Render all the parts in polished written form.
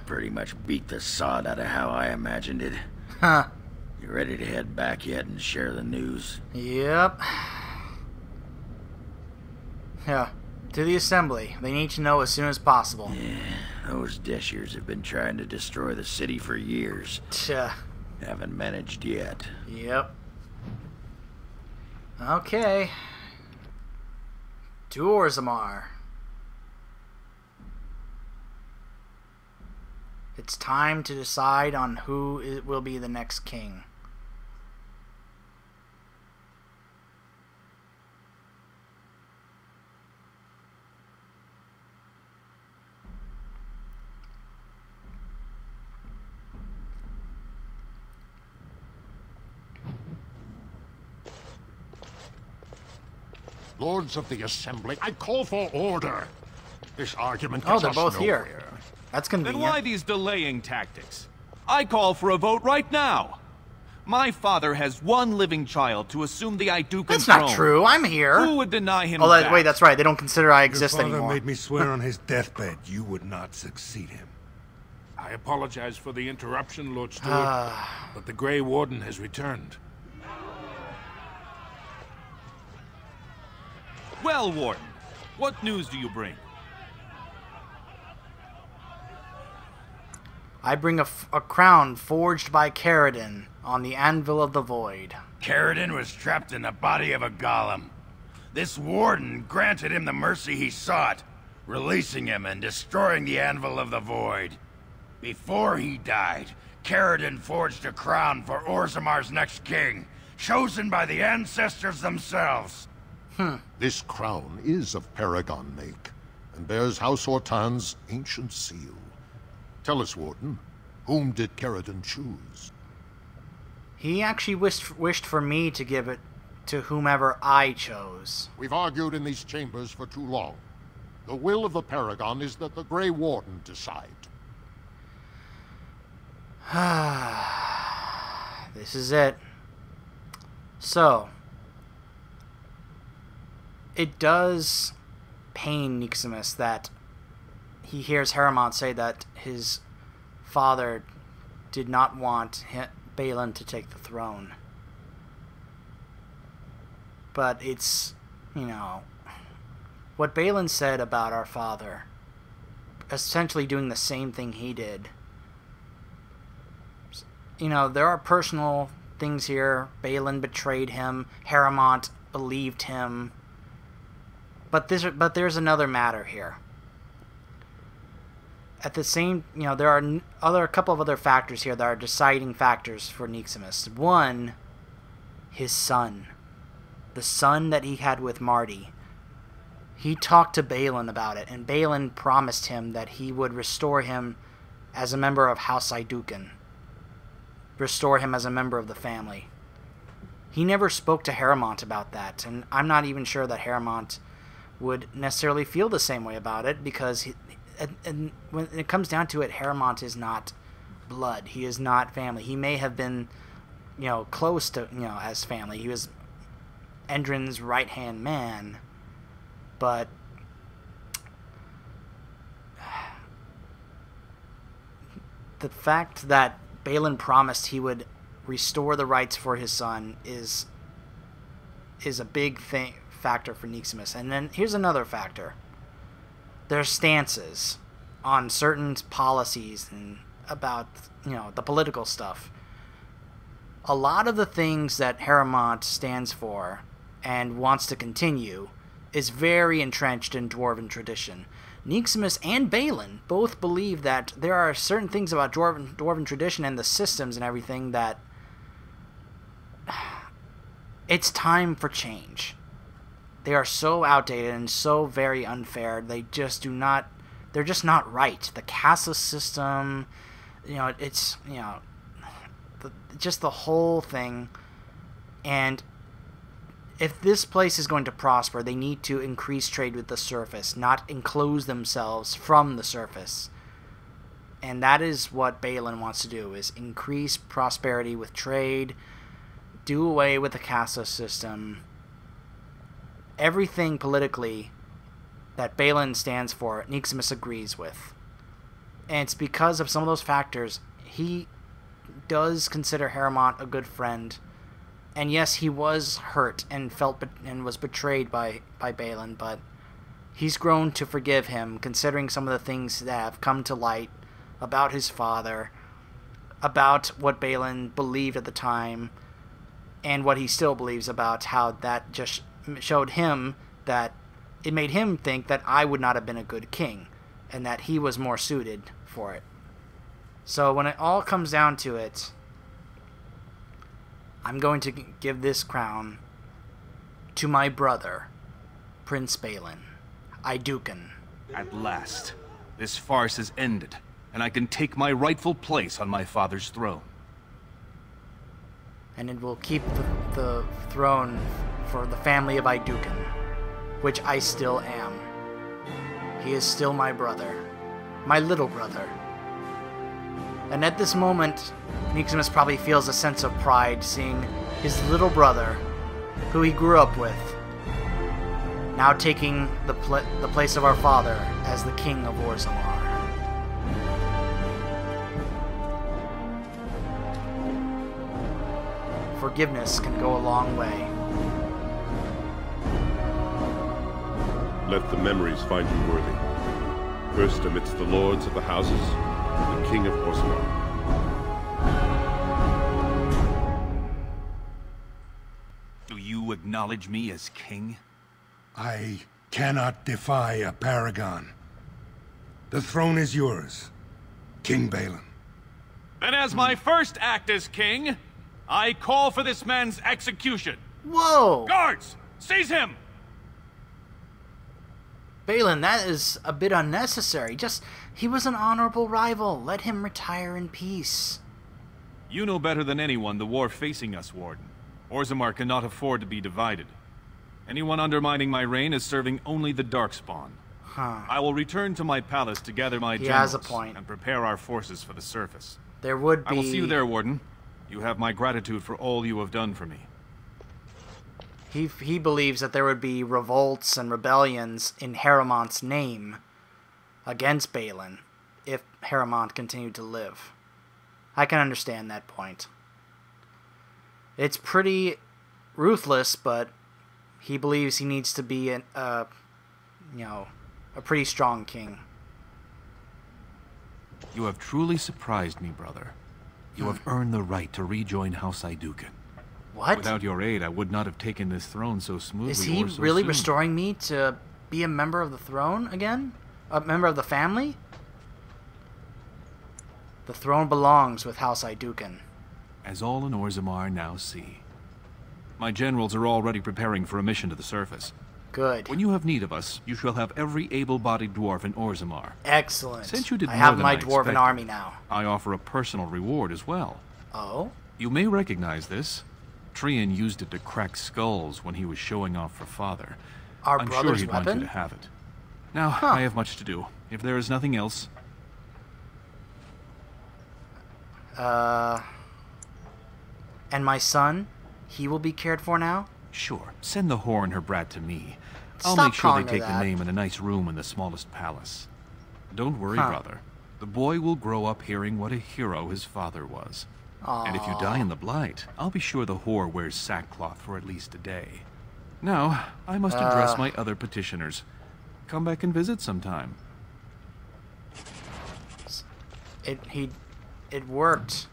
pretty much beat the sod out of how I imagined it. Huh. You ready to head back yet and share the news? Yep. Yeah. To the assembly. They need to know as soon as possible. Yeah, those Deshirs have been trying to destroy the city for years. Tch. Haven't managed yet. Yep. Okay. To Orzammar. It's time to decide on who will be the next king. Lords of the Assembly, I call for order. This argument Oh, gets they're us both nowhere. here. That's convenient. Then why these delaying tactics? I call for a vote right now. My father has one living child to assume the Idukan That's throne. not true. I'm here. Who would deny him Oh, that? wait, that's right. They don't consider I Your exist father anymore. made me swear on his deathbed you would not succeed him. I apologize for the interruption, Lord Stewart, but the Grey Warden has returned. Well, Warden, what news do you bring? I bring a crown forged by Caridin on the Anvil of the Void. Caridin was trapped in the body of a golem. This warden granted him the mercy he sought, releasing him and destroying the Anvil of the Void. Before he died, Caridin forged a crown for Orzammar's next king, chosen by the ancestors themselves. This crown is of Paragon make, and bears House Hortan's ancient seal. Tell us, Warden, whom did Caridin choose? He actually wished for me to give it to whomever I chose. We've argued in these chambers for too long. The will of the Paragon is that the Grey Warden decide. This is it. So, it does pain Niximus that he hears Haramont say that his father did not want Balin to take the throne. But it's, you know, what Balin said about our father, essentially doing the same thing he did. You know, there are personal things here. Balin betrayed him. Haramont believed him. But there's another matter here. At the same, you know, there are a couple of other factors here that are deciding factors for Niximus. One, his son. The son that he had with Marty. He talked to Balin about it, and Balin promised him that he would restore him as a member of House Idukan. Restore him as a member of the family. He never spoke to Haramont about that, and I'm not even sure that Haramont would necessarily feel the same way about it, because and when it comes down to it, Haramont is not blood. He is not family. He may have been, you know, close to, you know, as family. He was Endrin's right-hand man, but the fact that Balin promised he would restore the rights for his son is a big factor for Niximus. And then here's another factor. Their stances on certain policies and about, you know, the political stuff. A lot of the things that Haramont stands for and wants to continue is very entrenched in Dwarven tradition. Niximus and Balin both believe that there are certain things about Dwarven tradition and the systems and everything that it's time for change. They are so outdated and so very unfair. They just do not... They're just not right. The castle system, you know, it's, you know, just the whole thing. And if this place is going to prosper, they need to increase trade with the surface, not enclose themselves from the surface. And that is what Balin wants to do, is increase prosperity with trade, do away with the castle system. Everything politically that Balin stands for, Niximus agrees with. And it's because of some of those factors. He does consider Harrowmont a good friend. And yes, he was hurt and and was betrayed by Balin, but he's grown to forgive him, considering some of the things that have come to light about his father, about what Balin believed at the time, and what he still believes about how that just showed him that it made him think that I would not have been a good king, and that he was more suited for it. So when it all comes down to it, I'm going to give this crown to my brother, Prince Balin, Aeducan. At last, this farce is ended, and I can take my rightful place on my father's throne. And it will keep the throne for the family of Aeducan, which I still am. He is still my brother, my little brother. And at this moment, Niximus probably feels a sense of pride seeing his little brother, who he grew up with, now taking the place of our father as the king of Orzammar. Forgiveness can go a long way. Let the memories find you worthy. First amidst the lords of the houses, the king of Orzammar. Do you acknowledge me as king? I cannot defy a paragon. The throne is yours, King Balin. Then as my first act as king, I call for this man's execution. Whoa! Guards, seize him! Balin, that is a bit unnecessary. He was an honorable rival. Let him retire in peace. You know better than anyone the war facing us, Warden. Orzammar cannot afford to be divided. Anyone undermining my reign is serving only the Darkspawn. I will return to my palace to gather my generals has a point. and prepare our forces for the surface. There would be... I will see you there, Warden. You have my gratitude for all you have done for me. He believes that there would be revolts and rebellions in Harrowmont's name against Balin if Harrowmont continued to live. I can understand that point. It's pretty ruthless, but he believes he needs to be a pretty strong king. You have truly surprised me, brother. You have earned the right to rejoin House Aeducan. What? Without your aid, I would not have taken this throne so smoothly. Is he or so really soon. restoring me to be a member of the throne again? A member of the family? The throne belongs with House Aeducan. As all in Orzammar now see. My generals are already preparing for a mission to the surface. Good. When you have need of us, you shall have every able-bodied dwarf in Orzammar. Excellent. Since you did I more have than my I dwarven expected, army now. I offer a personal reward as well. Oh? You may recognize this. Trian used it to crack skulls when he was showing off for father. Our I'm sure brother's he'd want you weapon? to have it. Now, I have much to do. If there is nothing else... And my son? He will be cared for now? Sure, send the whore and her brat to me. I'll Stop make sure they calling her take the that. name in a nice room in the smallest palace. Don't worry, Huh. brother. The boy will grow up hearing what a hero his father was. And if you die in the Blight, I'll be sure the whore wears sackcloth for at least a day. Now, I must address my other petitioners. Come back and visit sometime. It worked.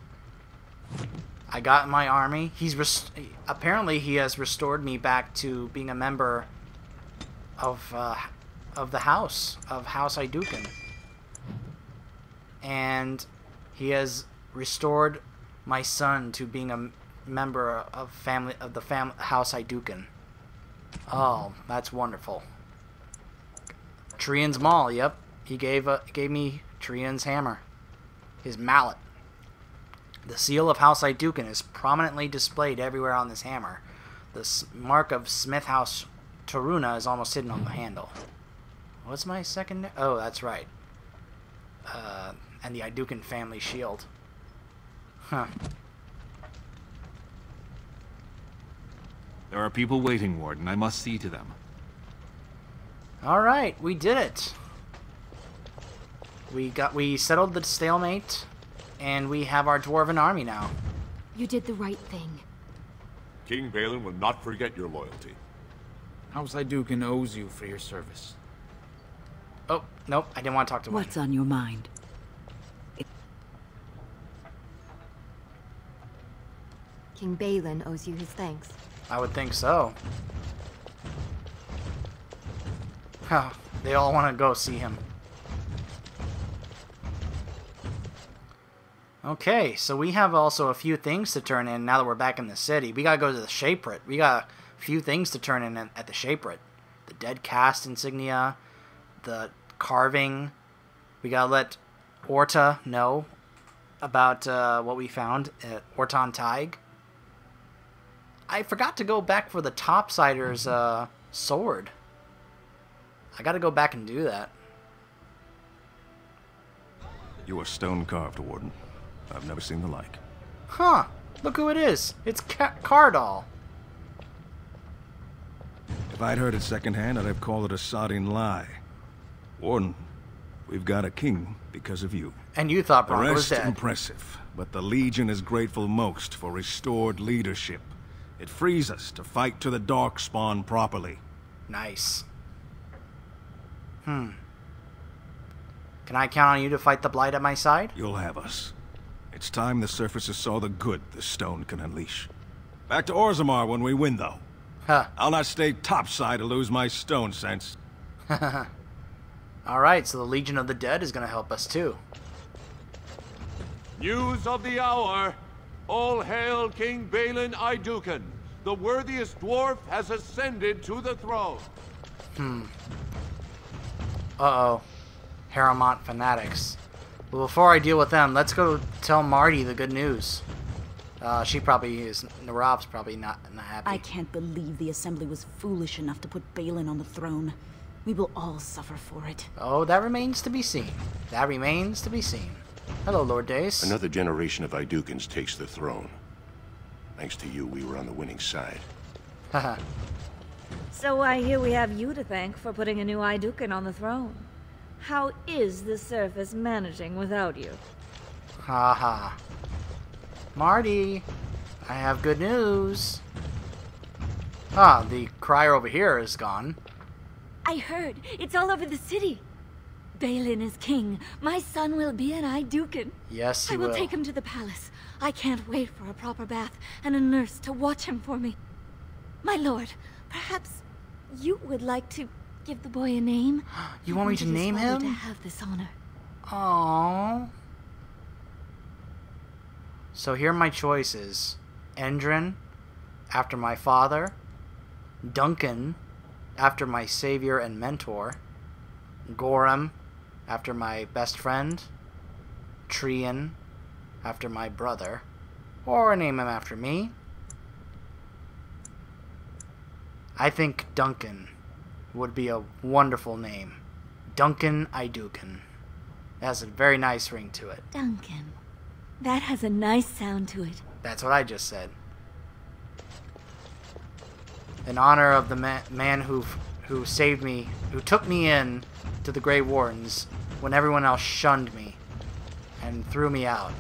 I got my army. Apparently he has restored me back to being a member of the house of House Aeducan. And he has restored my son to being a member of the House Aeducan. Oh, that's wonderful. Trian's Maul, yep. He gave me Trian's hammer. His mallet. The seal of House Aeducan is prominently displayed everywhere on this hammer. The mark of Smith House Taruna is almost hidden on the handle. What's my second? Oh, that's right. And the Aeducan family shield. Huh. There are people waiting, Warden. I must see to them. Alright, we did it. We settled the stalemate, and we have our dwarven army now. You did the right thing. King Balin will not forget your loyalty. House Hydukin owes you for your service. Oh, nope, I didn't want to talk to him. What's on your mind? King Balin owes you his thanks. I would think so. Huh, they all want to go see him. Okay, so we have also a few things to turn in now that we're back in the city. We gotta go to the Shaperate. We got a few things to turn in at the Shaperate. The Dead Cast insignia, the carving. We gotta let Orta know about what we found at Orton Tig. I forgot to go back for the Topsider's sword. I gotta go back and do that. You are stone-carved, Warden. I've never seen the like. Huh. Look who it is. It's Cardall. If I'd heard it secondhand, I'd have called it a sodding lie. Warden, we've got a king because of you. And you thought The Bronco was rest dead. impressive, but the Legion is grateful most for restored leadership. It frees us to fight to the Darkspawn properly. Nice. Can I count on you to fight the Blight at my side? You'll have us. It's time the surfaces saw the good the stone can unleash. Back to Orzammar when we win, though. Huh. I'll not stay topside to lose my stone sense. Alright, so the Legion of the Dead is going to help us too. News of the hour. All hail King Balin Hydukin. The worthiest dwarf has ascended to the throne. Uh-oh. Harrowmont fanatics. Well, before I deal with them, let's go tell Marty the good news. She probably is... Narab's probably not happy. I can't believe the Assembly was foolish enough to put Balin on the throne. We will all suffer for it. Oh, that remains to be seen. That remains to be seen. Hello, Lord Dace. Another generation of Hydukins takes the throne. Thanks to you, we were on the winning side. Haha. So I hear we have you to thank for putting a new Hydukin on the throne. How is the surface managing without you? Haha. Marty, I have good news. Ah, the crier over here is gone. I heard. It's all over the city. Balin is king. My son will be an Hydukin. Yes, he I will will. take him to the palace. I can't wait for a proper bath and a nurse to watch him for me. My lord, perhaps you would like to give the boy a name? You want me to name him? To have this honor. Aww. So here are my choices. Endrin, after my father. Duncan, after my savior and mentor. Gorham, after my best friend. Trian, after my brother. Or name him after me. I think Duncan would be a wonderful name. Duncan Hydukin. It has a very nice ring to it. Duncan. That has a nice sound to it. That's what I just said. In honor of the man who saved me, who took me in to the Grey Wardens when everyone else shunned me and threw me out.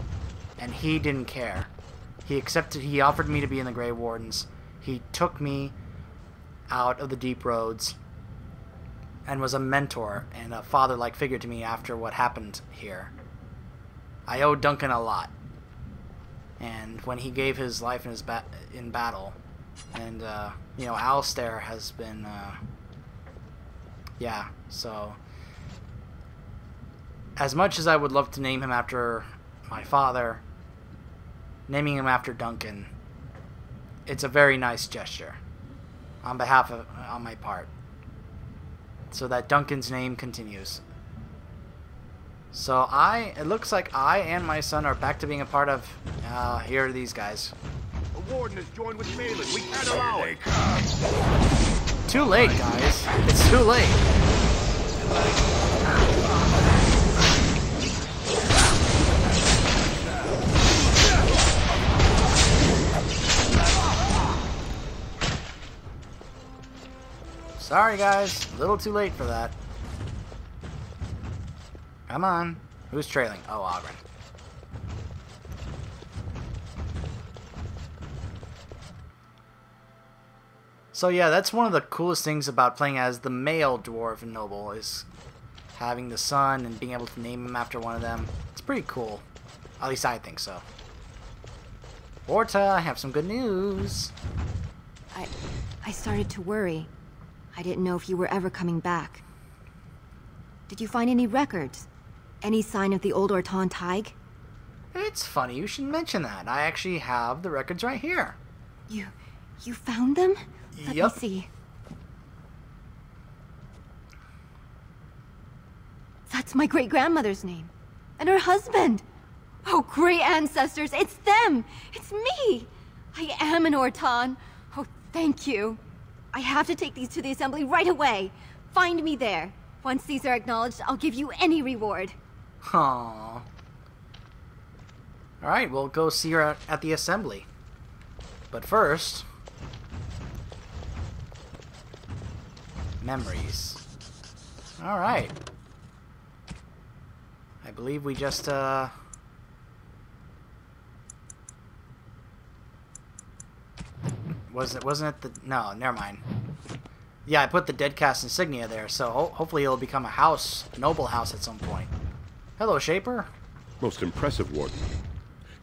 And he didn't care. He offered me to be in the Grey Wardens. He took me out of the Deep Roads and was a mentor and a father-like figure to me after what happened here. I owe Duncan a lot. And when he gave his life in battle, and you know, Alistair has been yeah, so as much as I would love to name him after my father, naming him after Duncan, it's a very nice gesture on my part, so that Duncan's name continues. So it looks like I and my son are back to being a part of, here are these guys. The warden has joined with Balin. We can't allow it. Too late, guys. It's too late. Sorry, guys. A little too late for that. Come on. Who's trailing? Oh, Oghren. So yeah, that's one of the coolest things about playing as the male dwarf noble, is having the son and being able to name him after one of them. It's pretty cool. At least I think so. Orta, I have some good news. I started to worry. I didn't know if you were ever coming back. Did you find any records? Any sign of the old Ortan Thaig? It's funny you should mention that. I actually have the records right here. You found them? Let me see. That's my great-grandmother's name. And her husband. Oh, great ancestors, it's them! It's me! I am an Ortan. Oh, thank you. I have to take these to the assembly right away. Find me there. Once these are acknowledged, I'll give you any reward. Aww. Alright, we'll go see her at the assembly. But first... memories. Alright. I believe we just, wasn't it the... no, never mind. Yeah, I put the Deadcast insignia there, so hopefully it'll become a noble house at some point. Hello, Shaper. Most impressive, Warden.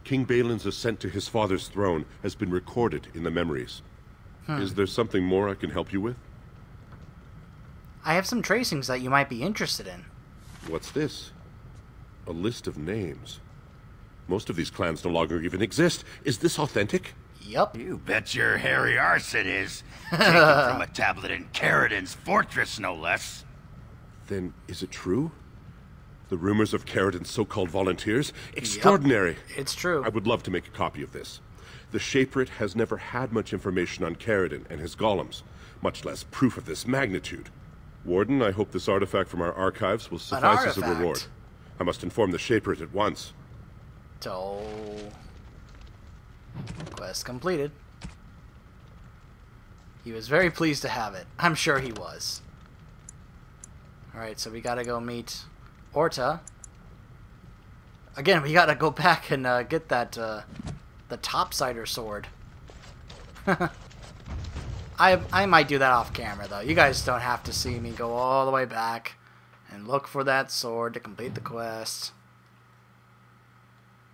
King Balin's ascent to his father's throne has been recorded in the memories. Is there something more I can help you with? I have some tracings that you might be interested in. What's this? A list of names. Most of these clans no longer even exist. Is this authentic? Yup. You bet your hairy arse it is. Taken from a tablet in Caridin's fortress, no less. Then, is it true? The rumors of Caridin's so-called volunteers? Extraordinary! Yep, it's true. I would love to make a copy of this. The Shaperate has never had much information on Caridin and his golems, much less proof of this magnitude. Warden, I hope this artifact from our archives will suffice as a reward. I must inform the Shaperate at once. So... quest completed. He was very pleased to have it. I'm sure he was. Alright, so we gotta go meet Orta. Again, we gotta go back and get that, the Topsider sword. I might do that off camera, though. You guys don't have to see me go all the way back and look for that sword to complete the quest.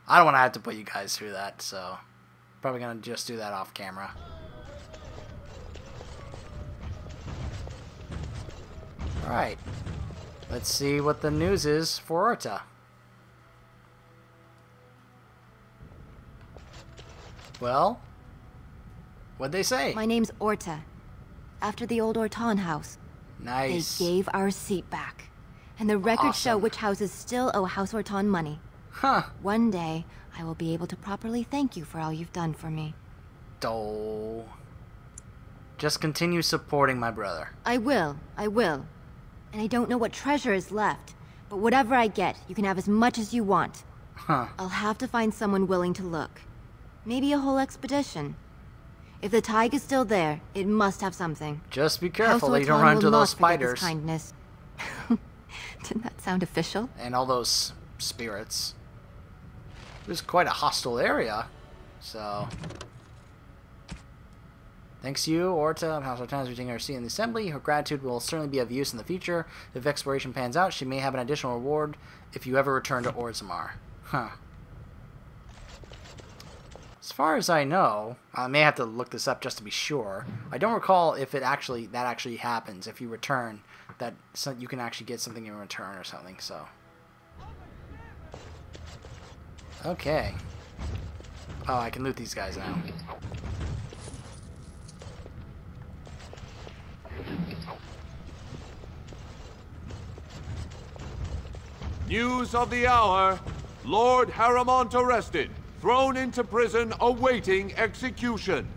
I don't want to have to put you guys through that, so probably gonna just do that off camera. Alright. Let's see what the news is for Orta. Well, what'd they say? My name's Orta. After the old Ortan house. Nice. They gave our seat back. And the records show which houses still owe House Ortan money. Huh. One day, I will be able to properly thank you for all you've done for me. Oh. Just continue supporting my brother. I will. And I don't know what treasure is left, but whatever I get, you can have as much as you want. Huh. I'll have to find someone willing to look. Maybe a whole expedition. If the Thaig is still there, it must have something. Just be careful that you don't run into those spiders. Kindness. Didn't that sound official? And all those spirits. It was quite a hostile area, so... Thanks to you, Orta, House Ortan is retaining her seat in the assembly. Her gratitude will certainly be of use in the future. If exploration pans out, she may have an additional reward if you ever return to Orzammar. Huh. As far as I know, I may have to look this up just to be sure. I don't recall if that actually happens. If you return, that you can actually get something in return or something. So, okay. Oh, I can loot these guys now. News of the hour. Lord Harrimont arrested. Thrown into prison, awaiting execution.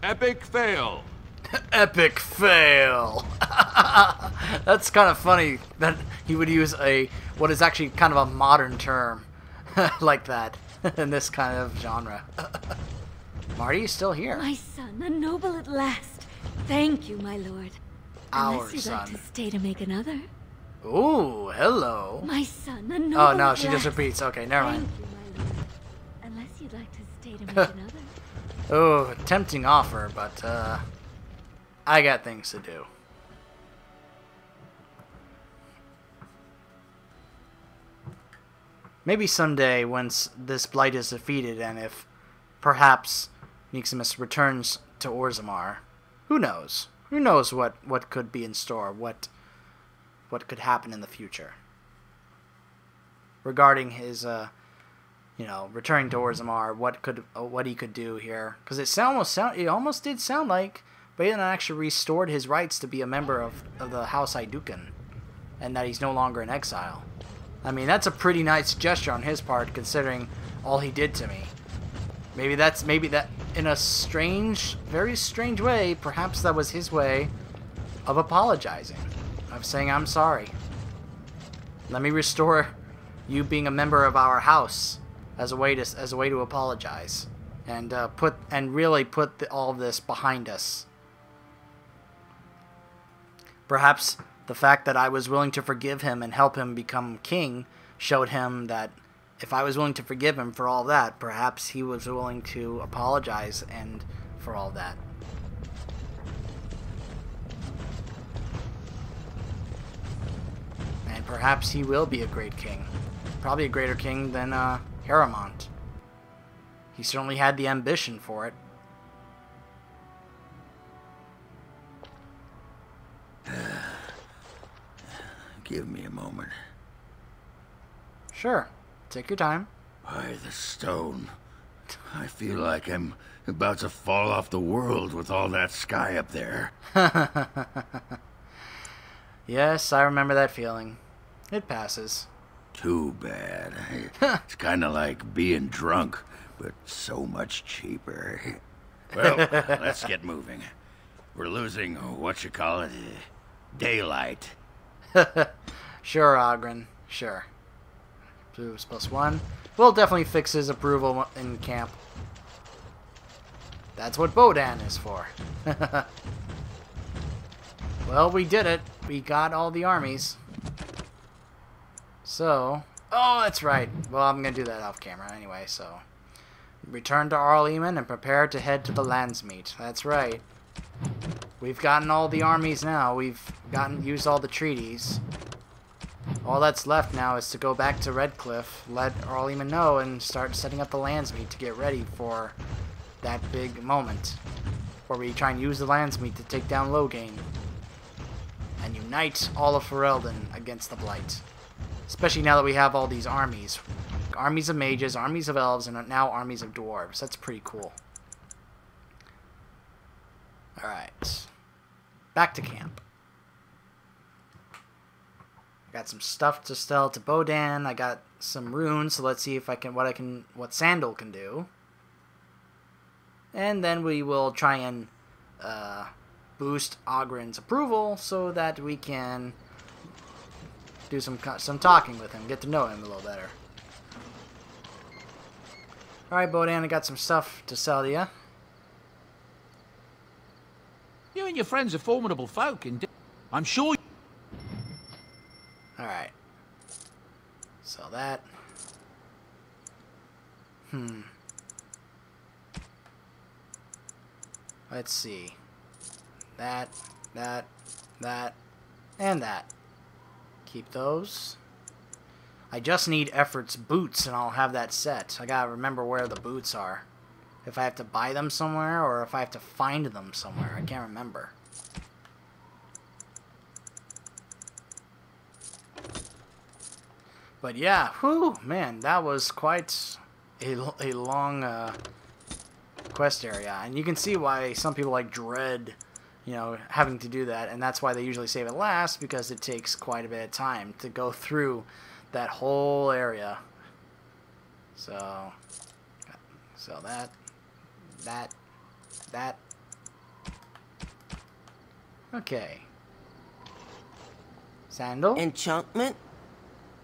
Epic fail. Epic fail. That's kind of funny that he would use what is actually kind of a modern term like that in this kind of genre. Marty is still here. My son, a noble at last. Thank you, my lord. Our Unless you'd son. like to stay to make another. Ooh, hello. My son, a Oh, noble no, she just lass. repeats. Okay, never mind. Thank you, my lord. Unless you'd like to stay to make another. Oh, tempting offer, but, I got things to do. Maybe someday, once this blight is defeated, and if perhaps Niximus returns to Orzammar, who knows? Who knows what could be in store, what could happen in the future. Regarding his, returning to Orzammar, what he could do here. Because it almost did sound like Balin actually restored his rights to be a member of the House Aeducan, and that he's no longer in exile. I mean, that's a pretty nice gesture on his part, considering all he did to me. Maybe that, in a very strange way, perhaps that was his way of apologizing, of saying, I'm sorry. Let me restore you being a member of our house as a way to apologize, and really put all of this behind us. Perhaps the fact that I was willing to forgive him and help him become king showed him that if I was willing to forgive him for all that, perhaps he was willing to apologize and for all that. And perhaps he will be a great king. Probably a greater king than Harrowmont. He certainly had the ambition for it. Give me a moment. Sure. Take your time. By the stone. I feel like I'm about to fall off the world with all that sky up there. Yes, I remember that feeling. It passes. Too bad. It's kind of like being drunk, but so much cheaper. Well, let's get moving. We're losing, daylight. Sure, Oghren. Sure. 2 + 1. We'll definitely fix his approval in camp. That's what Bodan is for. Well, we did it. We got all the armies. So... Oh, that's right. Well, I'm going to do that off camera anyway, so... Return to Arl Eamon and prepare to head to the Landsmeet. That's right. We've gotten all the armies now. We've used all the treaties. All that's left now is to go back to Redcliffe, let Arl Eamon know, and start setting up the Landsmeet to get ready for that big moment where we try and use the Landsmeet to take down Loghain and unite all of Ferelden against the Blight. Especially now that we have all these armies. Armies of mages, armies of elves, and now armies of dwarves. That's pretty cool. Alright. Back to camp. Got some stuff to sell to Bodan. I got some runes, so let's see if what Sandal can do. And then we will try and boost Oghren's approval so that we can do some talking with him, get to know him a little better. Alright, Bodan, I got some stuff to sell to you. You and your friends are formidable folk, indeed. I'm sure. Alright. Sell that. Let's see. That, and that. Keep those. I just need Effort's boots and I'll have that set. I gotta remember where the boots are. If I have to buy them somewhere or if I have to find them somewhere. I can't remember. But yeah, whew, man, that was quite a long quest area. And you can see why some people dread, having to do that. And that's why they usually save it last, because it takes quite a bit of time to go through that whole area. So that. Okay. Sandal? Enchantment?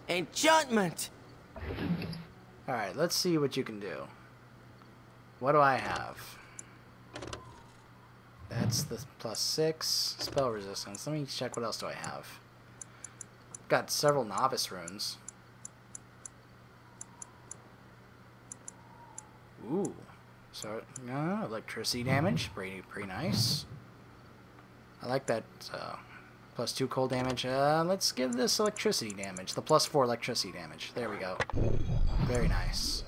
Enchantment! Alright, let's see what you can do. What do I have? That's the +6 spell resistance. Let me check what else do I have. got several novice runes. Ooh. So, electricity damage. Pretty nice. I like that +2 cold damage. Let's give this electricity damage. The +4 electricity damage. There we go. Very nice.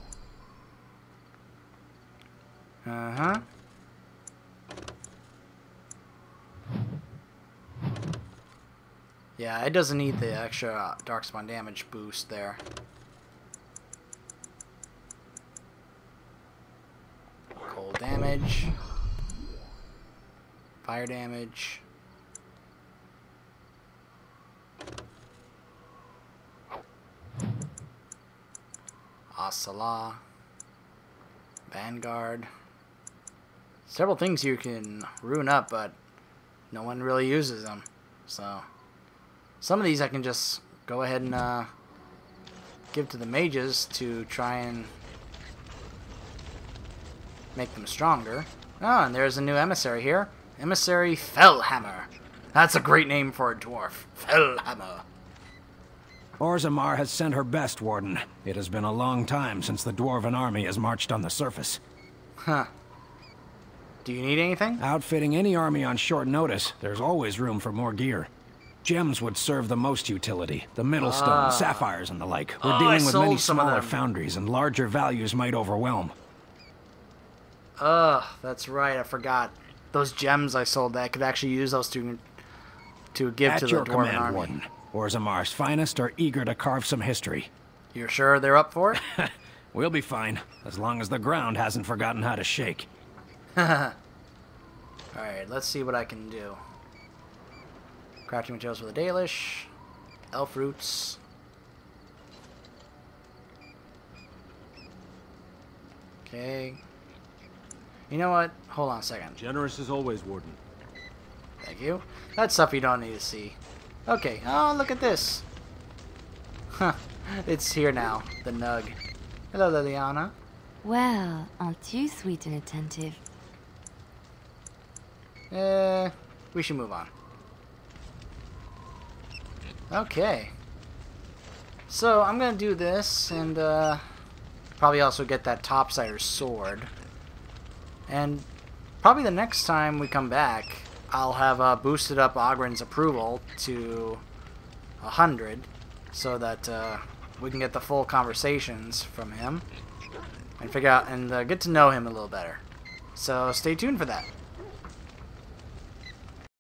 Uh-huh. Yeah, it doesn't need the extra Darkspawn damage boost there. Cold damage. Fire damage. Asala. Vanguard. Several things you can rune up, but no one really uses them. So, some of these I can just go ahead and give to the mages to try and make them stronger. Oh, and there's a new emissary here. Emissary Fellhammer. That's a great name for a dwarf. Fellhammer. Orzammar has sent her best, Warden. It has been a long time since the Dwarven army has marched on the surface. Huh. Do you need anything? Outfitting any army on short notice, there's always room for more gear. Gems would serve the most utility. The Middlestone, sapphires, and the like. We're dealing with many smaller foundries, and larger values might overwhelm. That's right. I forgot. Those gems I sold, I could actually use those to give to the Dwarven army. Warden. Orzammar's finest are eager to carve some history. You're sure they're up for it? We'll be fine, as long as the ground hasn't forgotten how to shake. Alright, let's see what I can do. Crafting materials for the Dalish. Elf roots. Okay. You know what? Hold on a second. Generous as always, Warden. Thank you. That's stuff you don't need to see. Okay. Oh, look at this. Huh. It's here now. The Nug. Hello, Liliana. Well, aren't you sweet and attentive? We should move on. Okay. So, I'm gonna do this, and, probably also get that Topsider's sword. And probably the next time we come back, I'll have boosted up Ogren's approval to 100, so that we can get the full conversations from him and figure out and get to know him a little better. So stay tuned for that.